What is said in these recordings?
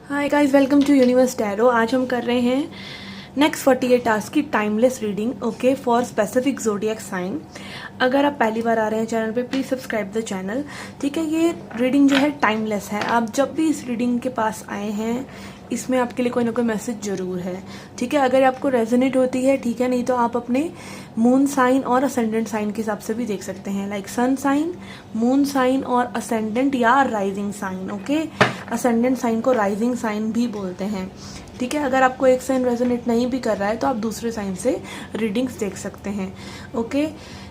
Hi guys, welcome to universe tarot. आज हम कर रहे हैं नेक्स्ट 48 आवर्स की timeless reading, okay, for specific zodiac sign. अगर आप पहली बार आ रहे हैं चैनल पे, प्लीज़ सब्सक्राइब द चैनल। ठीक है, ये रीडिंग जो है टाइमलेस है। आप जब भी इस रीडिंग के पास आए हैं, इसमें आपके लिए कोई ना कोई मैसेज ज़रूर है। ठीक है, अगर आपको रेजोनेट होती है ठीक है, नहीं तो आप अपने मून साइन और असेंडेंट साइन के हिसाब से भी देख सकते हैं, like sun sign, moon sign और असेंडेंट या rising sign. Okay, ascendant sign को राइजिंग साइन भी बोलते हैं। ठीक है, अगर आपको एक साइन रेजोनेट नहीं भी कर रहा है तो आप दूसरे साइन से रीडिंग्स देख सकते हैं। ओके,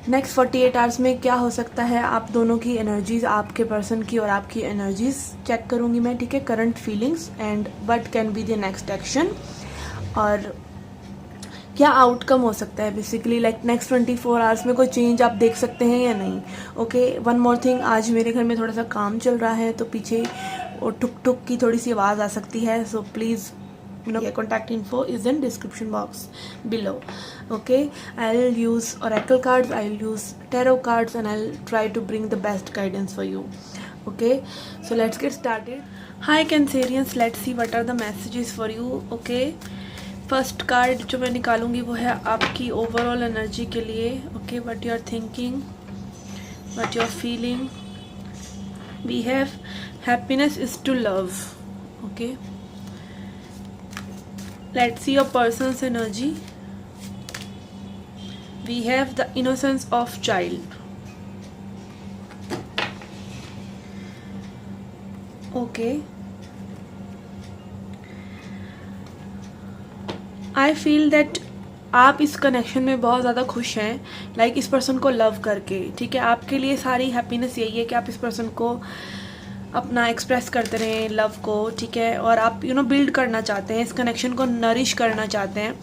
नेक्स्ट 48 आवर्स में क्या हो सकता है, आप दोनों की एनर्जीज, आपके पर्सन की और आपकी एनर्जीज चेक करूंगी मैं। ठीक है, current feelings and what can be the next action, और क्या आउटकम हो सकता है बेसिकली, लाइक नेक्स्ट 24 आवर्स में कोई चेंज आप देख सकते हैं या नहीं। ओके, वन मोर थिंग, आज मेरे घर में थोड़ा सा काम चल रहा है तो पीछे और टुक टुक की थोड़ी सी आवाज़ आ सकती है, so please contact info is in description box below. Okay, I'll use oracle cards, I'll use tarot cards, and I'll try to bring the best guidance for you. Okay, so let's get started. Hi Cancerians, let's see what are the messages for you. Okay, first card जो मैं निकालूंगी वो है आपकी overall energy के लिए। Okay, what you are thinking, what you are feeling. We have happiness is to love. Okay, let's see your person's energy. We have the innocence of child. Okay, I feel that आप इस connection में बहुत ज़्यादा खुश हैं, like इस person को love करके। ठीक है, आपके लिए सारी हैप्पीनेस यही है कि आप इस पर्सन को अपना एक्सप्रेस करते रहें लव को। ठीक है, और आप बिल्ड करना चाहते हैं, इस कनेक्शन को नरिश करना चाहते हैं,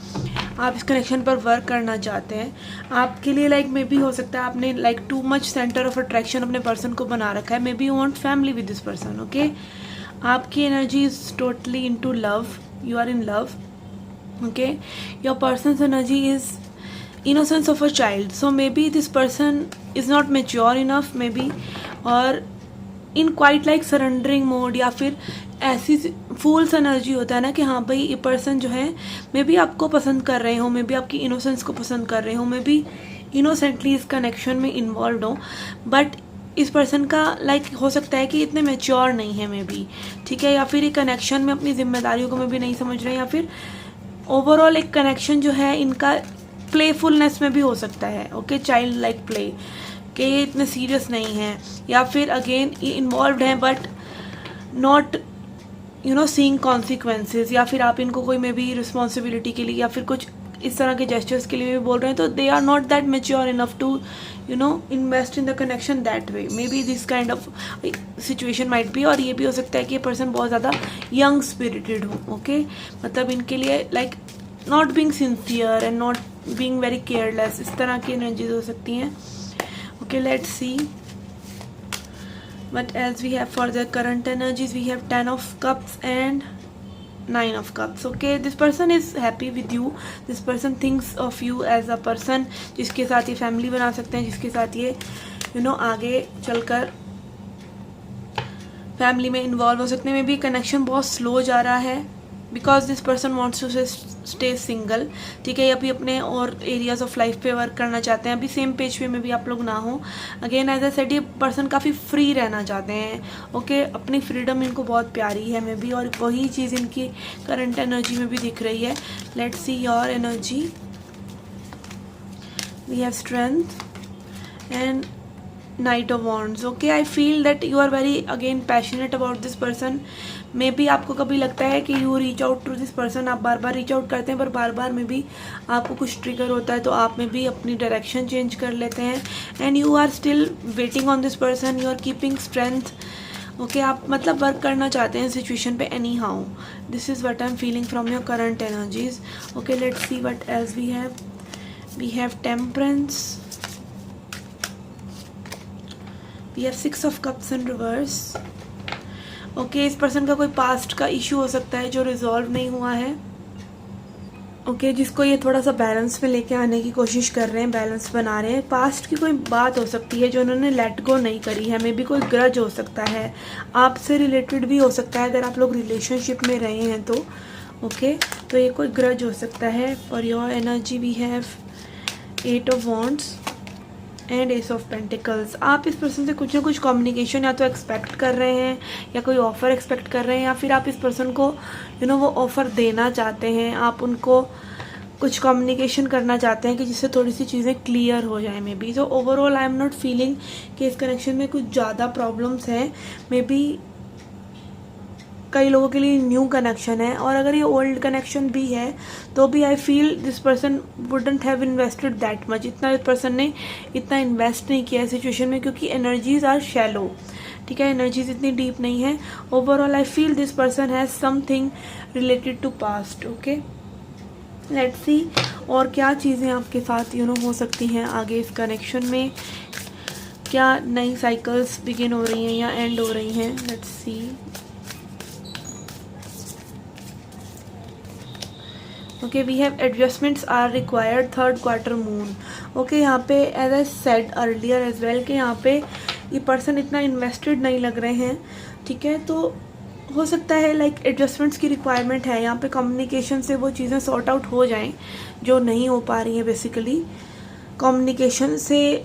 आप इस कनेक्शन पर वर्क करना चाहते हैं। आपके लिए लाइक मे बी हो सकता है आपने like to much center of attraction अपने पर्सन को बना रखा है। Maybe you want family with this person. Okay, आपकी energy is totally into love, you are in love. Okay, your person's energy is innocence of a child, so maybe this person is not mature enough maybe, और in quite like surrendering mode, या फिर ऐसी फूल्स energy होता है ना कि हाँ भाई ये पर्सन जो है मे बी आपको पसंद कर रहे हो, मे बी आपकी इनोसेंस को पसंद कर रहे हो, मे बी इनोसेंटली इस कनेक्शन में इन्वॉल्व हो, बट इस पर्सन का लाइक हो सकता है कि इतने मैच्योर नहीं है मे बी। ठीक है, या फिर ये कनेक्शन में अपनी जिम्मेदारियों को मे बी नहीं समझ रहे हैं, या फिर ओवरऑल एक कनेक्शन जो है इनका प्लेफुलनेस में भी हो सकता है। ओके, चाइल्ड लाइक प्ले, कि ये इतने सीरियस नहीं है, या फिर अगेन ये इन्वॉल्व हैं बट नॉट सीइंग कॉन्सिक्वेंसेज, या फिर आप इनको कोई मे बी रिस्पॉन्सिबिलिटी के लिए या फिर कुछ इस तरह के जेस्चर्स के लिए भी बोल रहे हैं, तो they are not that mature enough to invest in the connection that way. May be this kind of situation might be, और ये भी हो सकता है कि ये पर्सन बहुत ज़्यादा यंग स्पिरिटेड हो। ओके, मतलब इनके लिए like not being sincere and not being very careless, इस तरह की एनर्जीज हो सकती हैं। Okay, let's see what else we have for the current energies. We have 10 of cups and 9 of cups. Okay, this person is happy with you. This person thinks of you as a person जिसके साथ ये family बना सकते हैं, जिसके साथ ये आगे चलकर फैमिली में इन्वॉल्व हो सकते हैं। मे बी कनेक्शन बहुत स्लो जा रहा है because this person wants to stay single. ठीक है, अभी अपने और एरियाज ऑफ लाइफ पे वर्क करना चाहते हैं, अभी सेम पेज पे में भी आप लोग ना हो। अगेन एज आई सेड, ये पर्सन काफ़ी फ्री रहना चाहते हैं। ओके, अपनी फ्रीडम इनको बहुत प्यारी है मे बी, और वही चीज़ इनकी करंट एनर्जी में भी दिख रही है। Let's see your energy. We have strength and knight of wands. Okay, I feel that you are very again passionate about this person. May be आपको कभी लगता है कि you reach out to this person, आप बार बार reach out करते हैं, पर बार बार में भी आपको कुछ ट्रिगर होता है तो आप में भी अपनी डायरेक्शन चेंज कर लेते हैं, and you are still waiting on this person, you are keeping strength. Okay, आप मतलब वर्क करना चाहते हैं सिचुएशन पे anyhow. This is what I am feeling from your current energies. Okay, let's see what else we have. We have temperance, we have 6 of cups in reverse. Okay, इस person का कोई past का issue हो सकता है जो resolve नहीं हुआ है। ओके जिसको ये थोड़ा सा बैलेंस में लेके आने की कोशिश कर रहे हैं, बैलेंस बना रहे हैं। पास्ट की कोई बात हो सकती है जो उन्होंने लेट गो नहीं करी है, मे बी कोई ग्रज हो सकता है, आपसे रिलेटेड भी हो सकता है अगर आप लोग रिलेशनशिप में रहे हैं तो। ओके तो ये कोई ग्रज हो सकता है। For your energy we have 8 of wands and ace of pentacles. आप इस पर्सन से कुछ ना कुछ कम्युनिकेशन या तो एक्सपेक्ट कर रहे हैं या कोई ऑफ़र एक्सपेक्ट कर रहे हैं, या फिर आप इस पर्सन को वो ऑफ़र देना चाहते हैं, आप उनको कुछ कम्युनिकेशन करना चाहते हैं कि जिससे थोड़ी सी चीज़ें क्लियर हो जाए मे बी। तो overall I am not feeling कि इस कनेक्शन में कुछ ज़्यादा प्रॉब्लम्स हैं। मे बी कई लोगों के लिए न्यू कनेक्शन है, और अगर ये ओल्ड कनेक्शन भी है तो भी आई feel this person wouldn't have invested that much. इतना इस पर्सन ने इतना इन्वेस्ट नहीं किया सिचुएशन में, क्योंकि एनर्जीज आर शैलो। ठीक है, एनर्जीज इतनी डीप नहीं है। Overall I feel this person has something related to past. Okay let's see और क्या चीज़ें आपके साथ हो सकती हैं आगे इस कनेक्शन में। क्या नई साइकिल्स बिगिन हो रही हैं या एंड हो रही हैं? Let's see. Okay we have adjustments are required, 3rd quarter moon. Okay यहाँ पे as I said earlier as well कि यहाँ पे ये पर्सन इतना इन्वेस्टेड नहीं लग रहे हैं। ठीक है, तो हो सकता है लाइक एडजस्टमेंट्स की रिक्वायरमेंट है यहाँ पे, कम्युनिकेशन से वो चीज़ें सॉर्ट आउट हो जाएं जो नहीं हो पा रही हैं बेसिकली कम्युनिकेशन से।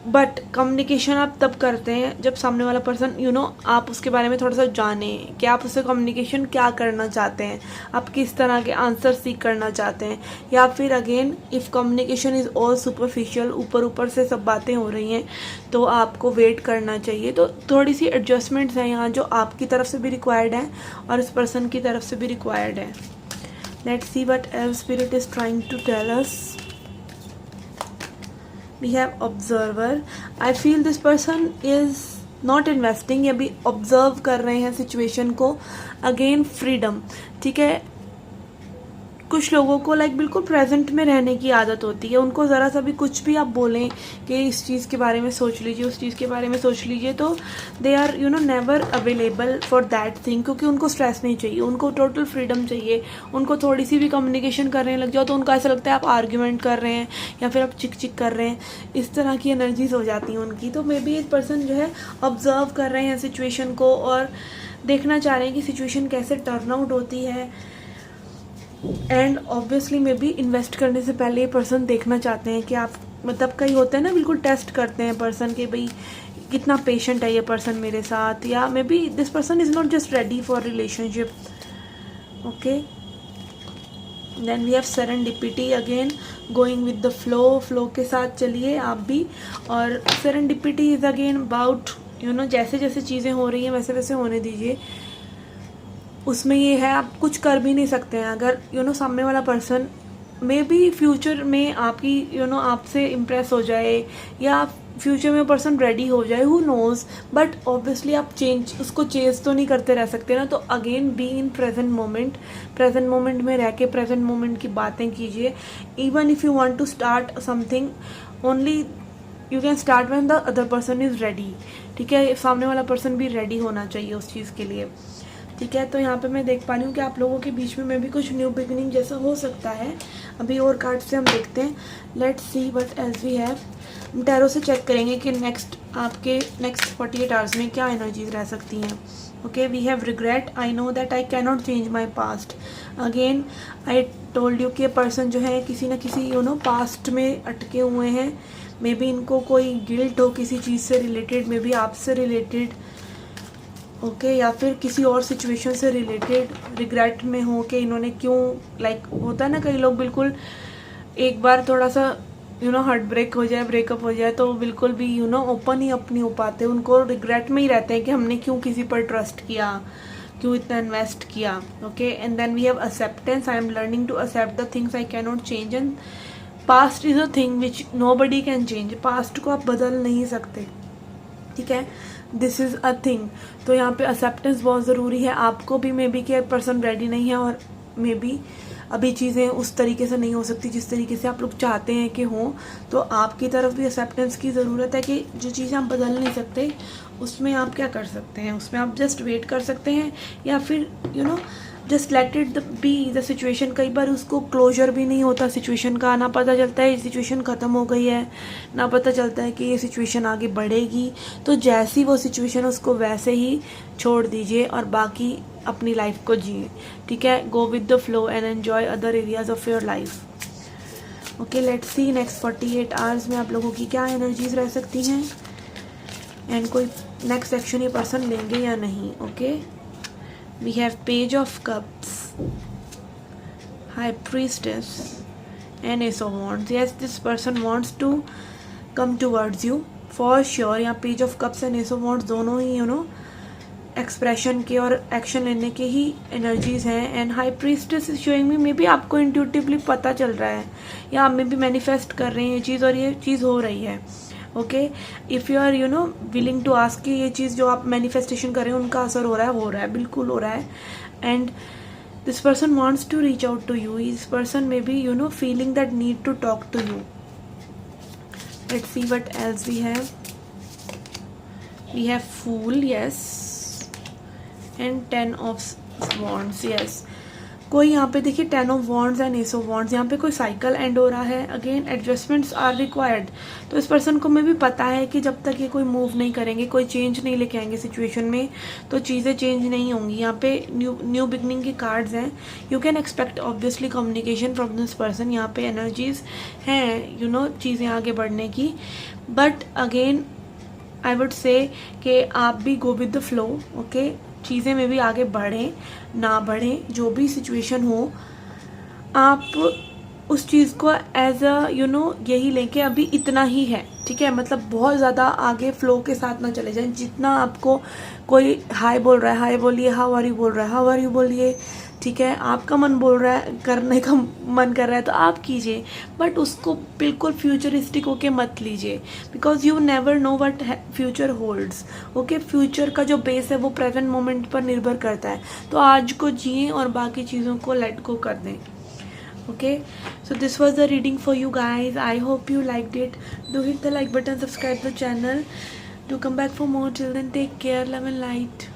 बट कम्युनिकेशन आप तब करते हैं जब सामने वाला पर्सन आप उसके बारे में थोड़ा सा जाने कि आप उससे कम्युनिकेशन क्या करना चाहते हैं, आप किस तरह के आंसर सीख करना चाहते हैं, या फिर again if communication is all superficial, ऊपर ऊपर से सब बातें हो रही हैं, तो आपको वेट करना चाहिए। तो थोड़ी सी एडजस्टमेंट्स हैं यहाँ जो आपकी तरफ से भी रिक्वायर्ड है और इस पर्सन की तरफ से भी रिक्वायर्ड है। Let's see what else spirit is trying to tell us. We have observer. I feel this person is not investing, या भी ऑब्जर्व कर रहे हैं सिचुएशन को। Again freedom. ठीक है, कुछ लोगों को लाइक बिल्कुल प्रेजेंट में रहने की आदत होती है, उनको ज़रा सा भी कुछ भी आप बोलें कि इस चीज़ के बारे में सोच लीजिए, उस चीज़ के बारे में सोच लीजिए, तो they are never available for that thing, क्योंकि उनको स्ट्रेस नहीं चाहिए, उनको टोटल फ्रीडम चाहिए। उनको थोड़ी सी भी कम्युनिकेशन करने लग जाओ तो उनको ऐसा लगता है आप आर्ग्यूमेंट कर रहे हैं या फिर आप चिक चिक कर रहे हैं, इस तरह की एनर्जीज हो जाती हैं उनकी। तो मे बी इस पर्सन जो है ऑब्जर्व कर रहे हैं सिचुएशन को और देखना चाह रहे हैं कि सिचुएशन कैसे टर्न आउट होती है। And obviously may be invest करने से पहले ये पर्सन देखना चाहते हैं कि आप मतलब कई होते हैं ना बिल्कुल टेस्ट करते हैं पर्सन के भाई कितना पेशेंट है ये पर्सन मेरे साथ, या may be this person is not just ready for relationship. Okay then we have serendipity, again going with the flow के साथ चलिए आप भी। और सेरेंडिपिटी इज़ अगेन अबाउट जैसे जैसे चीज़ें हो रही हैं वैसे वैसे होने दीजिए। उसमें ये है आप कुछ कर भी नहीं सकते हैं अगर सामने वाला पर्सन मे बी फ्यूचर में आपकी आपसे इम्प्रेस हो जाए या फ्यूचर में पर्सन रेडी हो जाए, हु नोज़। बट ऑब्वियसली आप उसको चेंज तो नहीं करते रह सकते ना। तो again be in present moment में रह के प्रेजेंट मोमेंट की बातें कीजिए। Even if you want to start something only you can start when the other person is ready. ठीक है, सामने वाला पर्सन भी रेडी होना चाहिए उस चीज़ के लिए। ठीक है, तो यहाँ पे मैं देख पा रही हूँ कि आप लोगों के बीच में भी कुछ न्यू बिगिनिंग जैसा हो सकता है। अभी और कार्ड से हम देखते हैं। Let's see what else we have. हम टैरो से चेक करेंगे कि आपके नेक्स्ट 48 आवर्स में क्या एनर्जीज रह सकती हैं। Okay we have regret, I know that I can not change my past. Again I told you कि पर्सन जो है किसी न किसी पास्ट में अटके हुए हैं। मे बी इनको कोई गिल्ट हो किसी चीज़ से रिलेटेड, मे बी आपसे रिलेटेड, ओके या फिर किसी और सिचुएशन से रिलेटेड रिग्रेट में हो कि इन्होंने क्यों लाइक होता है ना कई लोग बिल्कुल एक बार थोड़ा सा हार्ट ब्रेक हो जाए, ब्रेकअप हो जाए तो बिल्कुल भी ओपन ही अपनी हो पाते, उनको रिग्रेट में ही रहते हैं कि हमने क्यों किसी पर ट्रस्ट किया, क्यों इतना इन्वेस्ट किया। Okay and then we have acceptance, I am learning to accept the things I can not change and past is a thing which nobody can change. Past को आप बदल नहीं सकते। ठीक है, दिस इज़ अ थिंग। तो यहाँ पे एक्सेप्टेंस बहुत ज़रूरी है। आपको भी मे बी कि पर्सन रेडी नहीं है और मे बी अभी चीज़ें उस तरीके से नहीं हो सकती जिस तरीके से आप लोग चाहते हैं कि हों। तो आपकी तरफ भी एक्सेप्टेंस की ज़रूरत है कि जो चीज़ें आप बदल नहीं सकते उसमें आप क्या कर सकते हैं, उसमें आप जस्ट वेट कर सकते हैं या फिर just let it be the situation. कई बार उसको क्लोजर भी नहीं होता सिचुएशन का, ना पता चलता है ये सिचुएशन ख़त्म हो गई है, ना पता चलता है कि ये सिचुएशन आगे बढ़ेगी। तो जैसी वो सिचुएशन उसको वैसे ही छोड़ दीजिए और बाकी अपनी लाइफ को जिए, ठीक है। Go with the flow and enjoy other areas of your life. Okay, let's C next 48 hours में आप लोगों की क्या एनर्जीज रह सकती हैं एंड कोई नेक्स्ट एक्शन ये पर्सन लेंगे या नहीं। Okay, we have page of cups, high priestess and ace of wands. Yes, this person wants to come towards you for sure। यहाँ page of cups and ace of wands दोनों ही expression के और action लेने के ही energies हैं। And high priestess is showing me, may be आपको intuitively पता चल रहा है या आप मे बी मैनिफेस्ट कर रहे हैं ये चीज़ और ये चीज़ हो रही है। Okay, if you are willing to ask कि ये चीज़ जो आप मैनिफेस्टेशन कर रहे हैं उनका असर हो रहा है, बिल्कुल हो रहा है। And this person wants to reach out to you. This person may be feeling that need to talk to you. Let's see what else we have. We have fool, yes, and 10 of wands, yes. कोई यहाँ पे देखिए 10 of wands and ace of wands, यहाँ पे कोई cycle end हो रहा है। Again adjustments are required. तो इस पर्सन को में भी पता है कि जब तक ये कोई मूव नहीं करेंगे, कोई चेंज नहीं लेके आएंगे सिचुएशन में, तो चीज़ें चेंज नहीं होंगी। यहाँ पे न्यू बिगनिंग के कार्ड्स हैं। You can expect obviously communication from this person. यहाँ पे एनर्जीज हैं चीज़ें आगे बढ़ने की। But again I would say कि आप भी go with the flow. Okay, चीज़ें में भी आगे बढ़ें ना बढ़ें, जो भी सिचुएशन हो, आप उस चीज़ को एज अ यही लें कि अभी इतना ही है, ठीक है। मतलब बहुत ज़्यादा आगे फ्लो के साथ ना चले जाएं। जितना आपको कोई हाय बोल रहा है, हाय बोलिए, हाउ आर यू बोल रहा है, हाउ आर यू बोलिए, ठीक है। आपका मन बोल रहा है, करने का मन कर रहा है तो आप कीजिए, बट उसको बिल्कुल फ्यूचरिस्टिक होके मत लीजिए, because you never know what future holds. Okay, future का जो बेस है वो प्रेजेंट मोमेंट पर निर्भर करता है। तो आज को जिए और बाकी चीज़ों को लेट गो कर दें। Okay, so this was the reading for you guys. I hope you liked it. Do hit the like button, subscribe the channel. Do come back for more. Till then, take care, love and light.